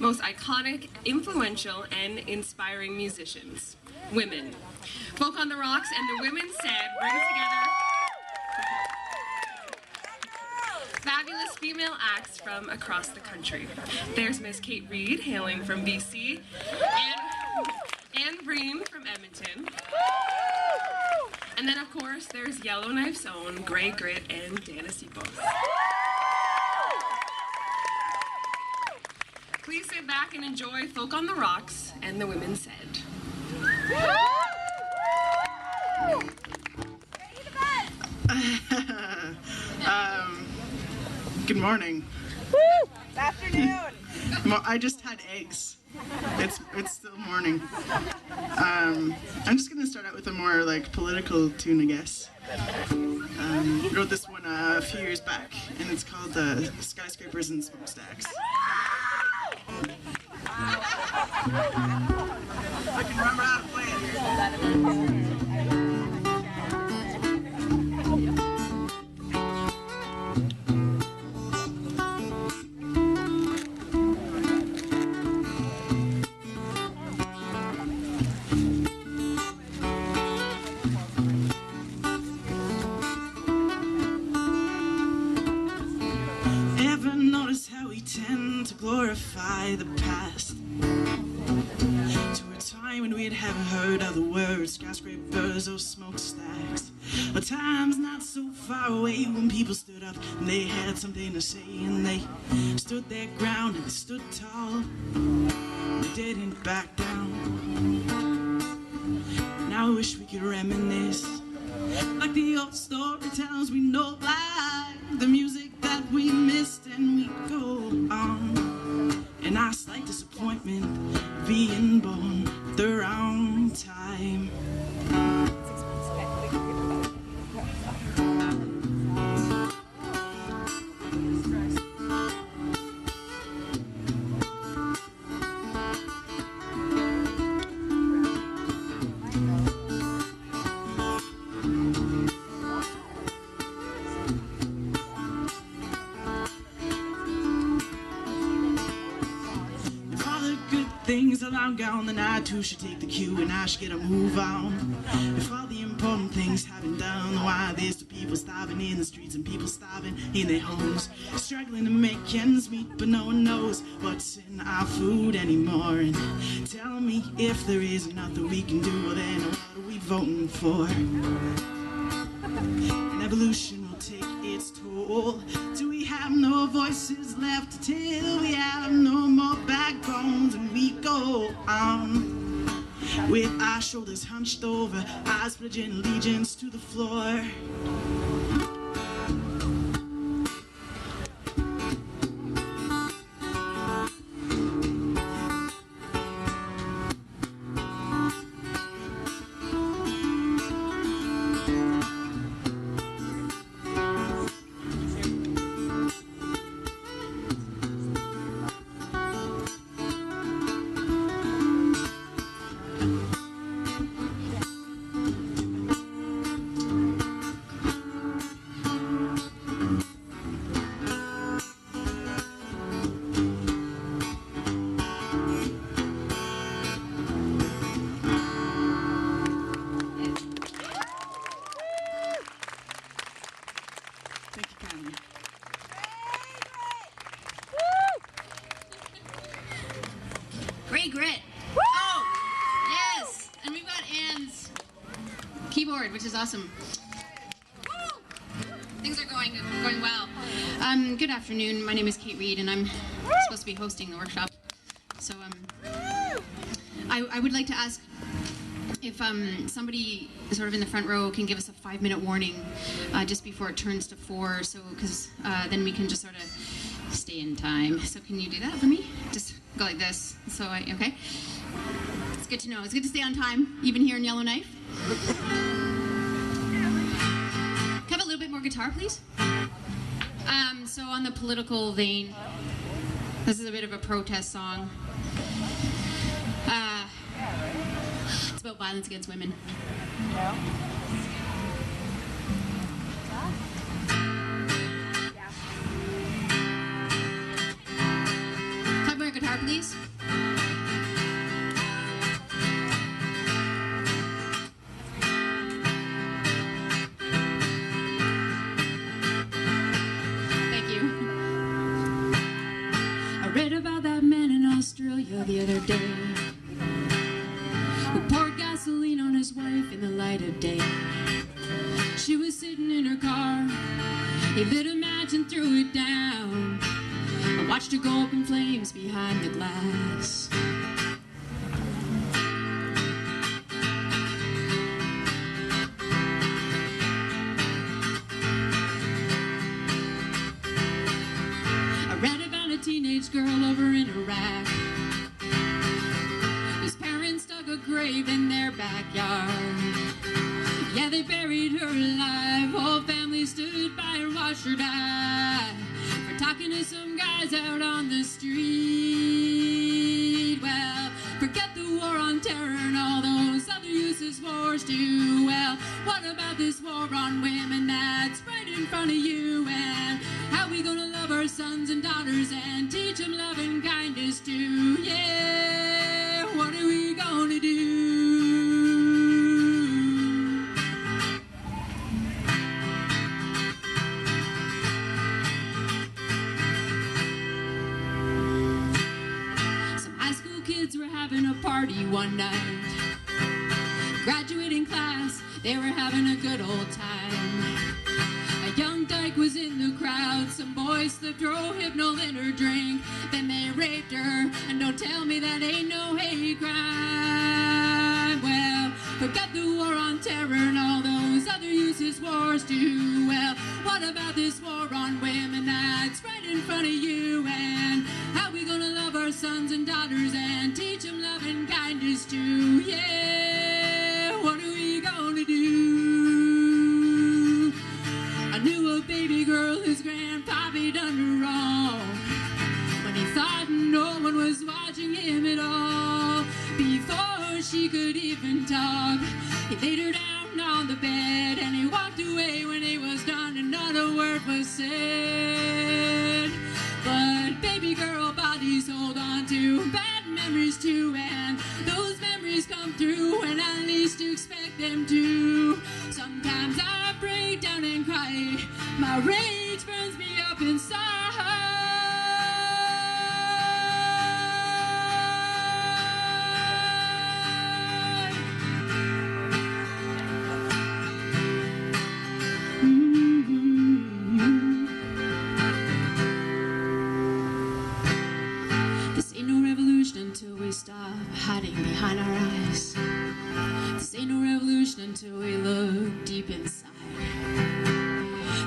most iconic, influential, and inspiring musicians. Women. Folk on the Rocks and the Women Said bring together fabulous female acts from across the country. There's Miss Kate Reid, hailing from BC, and Vriend from Edmonton. And then, of course, there's Yellowknife's own Gritt and Sipos. Please sit back and enjoy Folk on the Rocks and the Women Said. Good morning. Woo! Good afternoon. I just had eggs. It's still morning. I'm just gonna start out with a more like political tune, I guess. Wrote this one a few years back, and it's called Skyscrapers and Smokestacks. I can remember how to play it. Ever notice how we tend to glorify the past? To a time when we'd haven't heard of the words skyscrapers or smokestacks. A time's not so far away when people stood up and they had something to say, and they stood their ground and they stood tall. They didn't back down. Now I wish we could reminisce like the old storytellers we know, like the music that we missed, and we go on. And our slight disappointment of being born at the wrong time. Things are long gone, then I too should take the cue and I should get a move on. If all the important things haven't done, why there's the people starving in the streets and people starving in their homes, struggling to make ends meet, but no one knows what's in our food anymore. And tell me if there is nothing we can do, well then what are we voting for? And evolution will take its toll till we have no voices left to tell. We have no more backbones, and we go on with our shoulders hunched over, eyes pledging allegiance to the floor. Thank you kindly. Great Gritt. Oh, yes. And we've got Anne's keyboard, which is awesome. Woo! Things are going well. Good afternoon. My name is Kate Reid, and I'm supposed to be hosting the workshop. So I would like to ask if somebody sort of in the front row can give us a 5-minute warning just before it turns to 4, so because then we can just sort of stay in time. So can you do that for me? Just go like this. So okay. It's good to know. It's good to stay on time, even here in Yellowknife. Can I have a little bit more guitar, please? So on the political vein, this is a bit of a protest song. It's about violence against women. Clap more guitar. guitar, please. Thank you. I read about that man in Australia the other day who poured gasoline on his wife in the light of day. She was sitting in her car. He lit a match and threw it down. I watched her go up in flames behind the glass. I read about a teenage girl over in Iraq whose parents dug a grave in their backyard. Yeah, they buried her alive. Whole family stood by and watched her die for talking to some guys out on the street. Well, forget the war on terror and all those other useless wars too. Well, what about this war on women that's right in front of you? And how we gonna love our sons and daughters and teach them love and kindness too? Yeah, what are we gonna do? Kids were having a party one night. Graduating class, they were having a good old time. A young dyke was in the crowd. Some boys slipped Rohypnol in her drink. Then they raped her, and don't tell me that ain't no hate crime. Well, forget the war on terror and all those other useless wars too. Well, what about this war on women that's right in front of you? And how we gonna love our sons and daughters and teach them love and kindness too? Yeah, what are we gonna do? I knew a baby girl whose grandpappy done her wrong when he thought no one was watching him at all. Before she could even talk, he laid her down on the bed and he walked away when he was done and not a word was said. But baby girl bodies hold on to bad memories too, and those memories come through when I least expect them to. Sometimes I break down and cry, my rage burns me up inside. Until we stop hiding behind our eyes. This ain't no revolution until we look deep inside.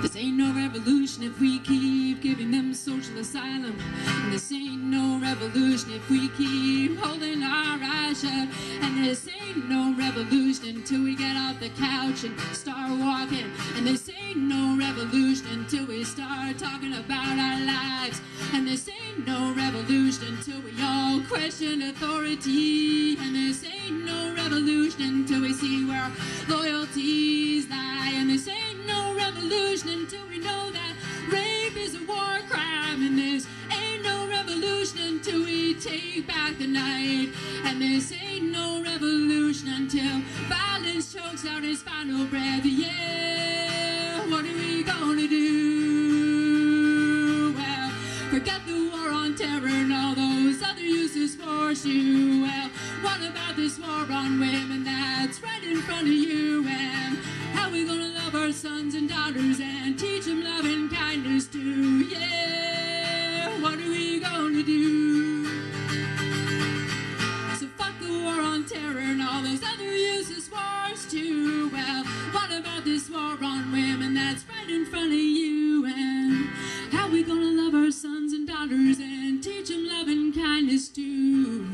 This ain't no revolution if we keep giving them social asylum. And this ain't no revolution if we keep holding our eyes shut. And this ain't no revolution until we get off the couch and start walking. And this ain't no revolution until we start talking about our lives. And this ain't no revolution until we all question authority. And this ain't no revolution until we see where our loyalties lie. And this ain't no revolution until we know that rape is a war crime. And this ain't no revolution until we take back the night. And this ain't no revolution until violence chokes out his final breath. Yeah, what are we gonna do? Well, forget the war on terror and all those other useless wars too. Well, what about this war on women that's right in front of you? And how we gonna love our sons and daughters and teach them love and kindness too? Yeah, what are we gonna do? So fuck the war on terror and all those other useless wars too. Well, what about this war on women that's right in front of you? And how we gonna love our sons and daughters and teach them love and kindness too?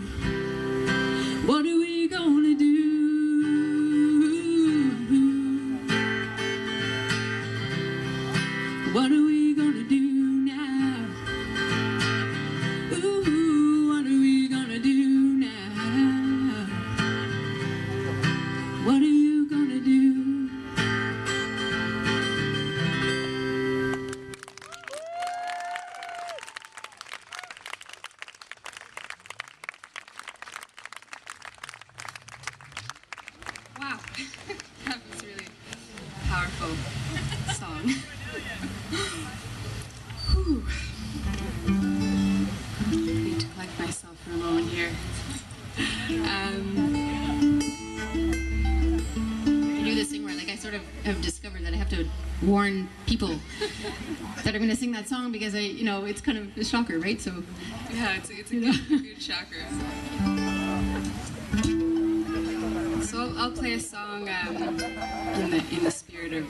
What are we gonna do? What are we gonna do? That was a really powerful song. Whew. Need to collect myself for a moment here. I do this thing where, like, I sort of have discovered that I have to warn people that are going to sing that song because it's kind of a shocker, right? So Yeah, it's a good shocker. So I'll play a song in the spirit of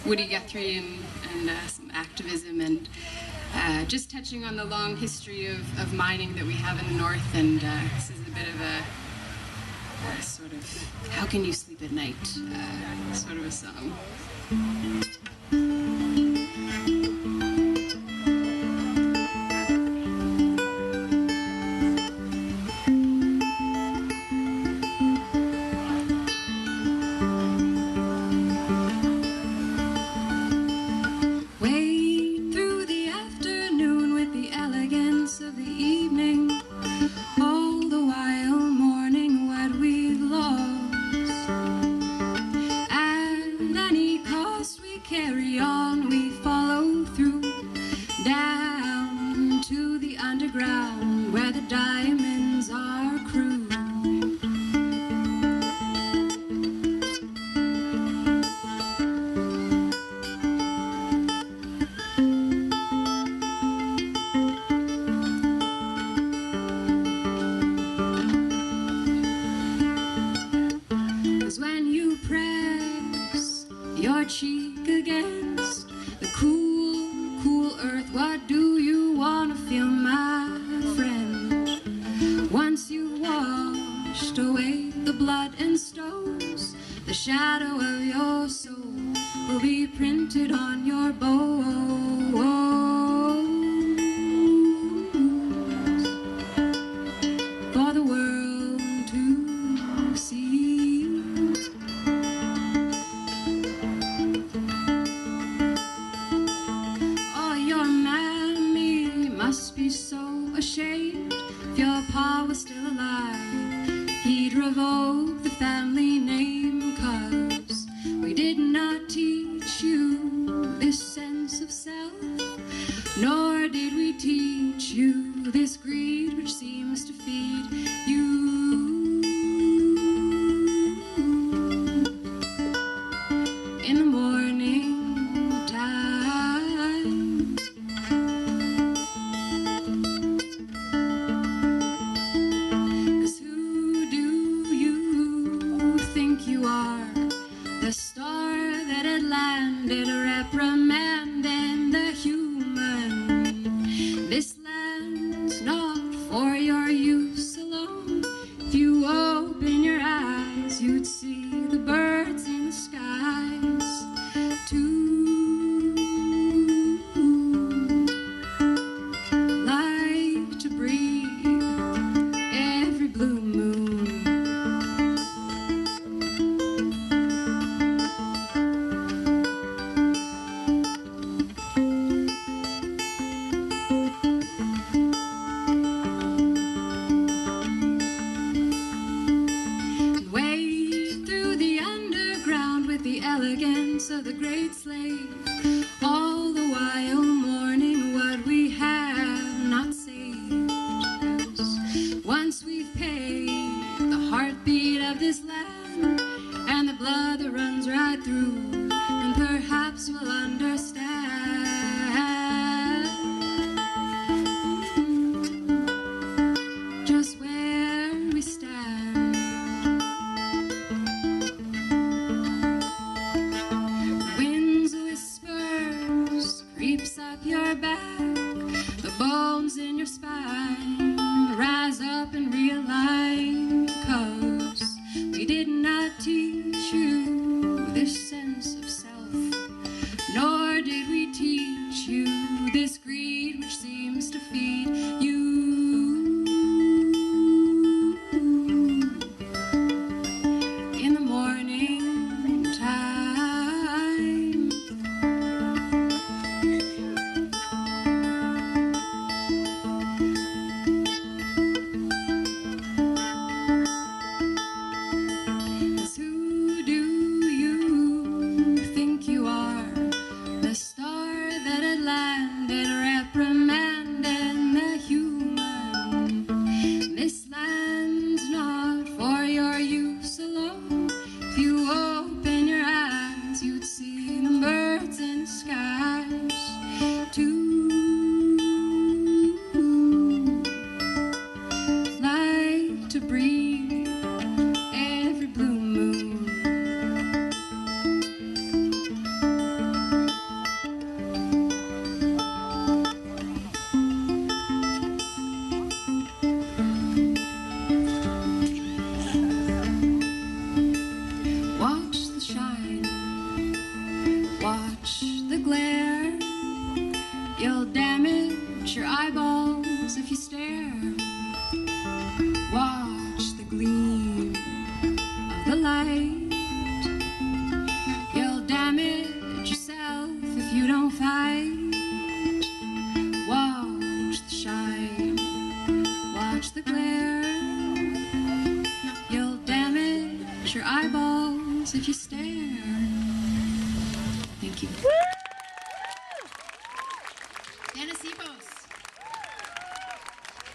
Woody Guthrie and some activism and just touching on the long history of mining that we have in the north. And this is a bit of a sort of how can you sleep at night sort of a song. Cheek against the cool, cool earth. What do you want to feel, my friend? Once you've washed away the blood and stones, the shadow of your soul will be printed on your bones for the world to see. Must be so ashamed. If your pa was still alive, he'd revoke the family name, 'cause we did not teach you this sense of self, nor did we teach you this greed which seems to feed you. In the morning time, 'cause who do you think you are? The star that had landed, reprimanding the human. This land's not for your use alone. If you open your eyes, you'd see the birds in the skies too. Like to breathe every blue moon. Wade through the underground with the elegance of the great slave, all the while mourning what we have not saved. 'Cause once we've paid the heartbeat of this land and the blood that runs right through, then perhaps we'll understand just where we stand. The wind's whispers creeps up your back, the bones in your spine rise up and realign, 'cause we did not teach you this sense of light. Watch the shine, watch the glare. You'll damage your eyeballs if you stare. Thank you. Sipos.